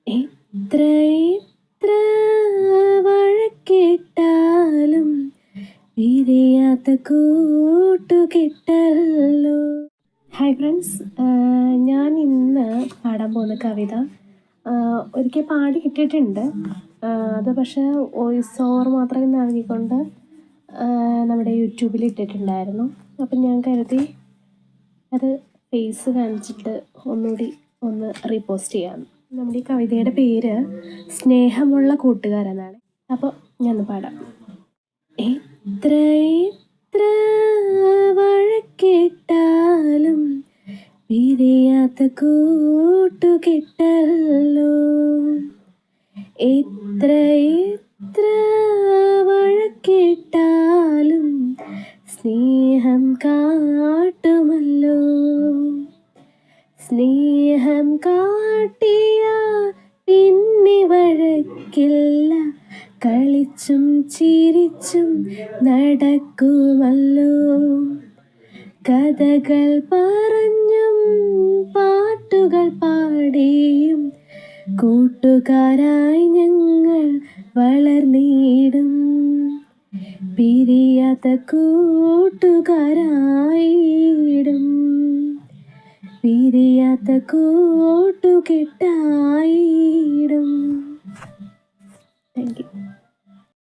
എത്ര എത്ര വഴക്കിട്ടാലും പിരിയാത്ത കൂട്ടുകിട്ടല്ലോ. Hi friends, ഞാൻ ഇന്ന് പാടാൻ പോകുന്ന കവിത ഒരിക്കൽ പാടി കിട്ടിയിട്ടുണ്ട്. അത് പക്ഷേ വോയിസ് ഓവർ മാത്രമേ നൽകിക്കൊണ്ട് നമ്മുടെ യൂട്യൂബിൽ ഇട്ടിട്ടുണ്ടായിരുന്നു. അപ്പം ഞാൻ കരുതി അത് ഫേസ് കാണിച്ചിട്ട് ഒന്നുകൂടി ഒന്ന് റീപോസ്റ്റ് ചെയ്യാം. നമ്മുടെ ഈ കവിതയുടെ പേര് സ്നേഹമുള്ള കൂട്ടുകാരെന്നാണ്. അപ്പോൾ ഞാൻ പാടാം. എത്ര എത്ര വഴക്കിട്ടാലും പിരിയാത്ത കൂട്ടുകിട്ടല്ലോ. എത്ര എത്ര വഴക്കിട്ടാലും സ്നേഹം കാട്ടുമല്ലോ. സ്നേഹം കാട്ടിയ പിന്നെ വഴക്കില്ല, കളിച്ചും ചിരിച്ചും നടക്കുമല്ലോ. കഥകൾ പറഞ്ഞും പാട്ടുകൾ പാടിയും കൂട്ടുകാരായി ഞങ്ങൾ വളർന്നിടും. പിരിയാത്ത കൂട്ടുകാരായിടും, പിരിയാത്ത കൂട്ടുകെട്ടായിടും.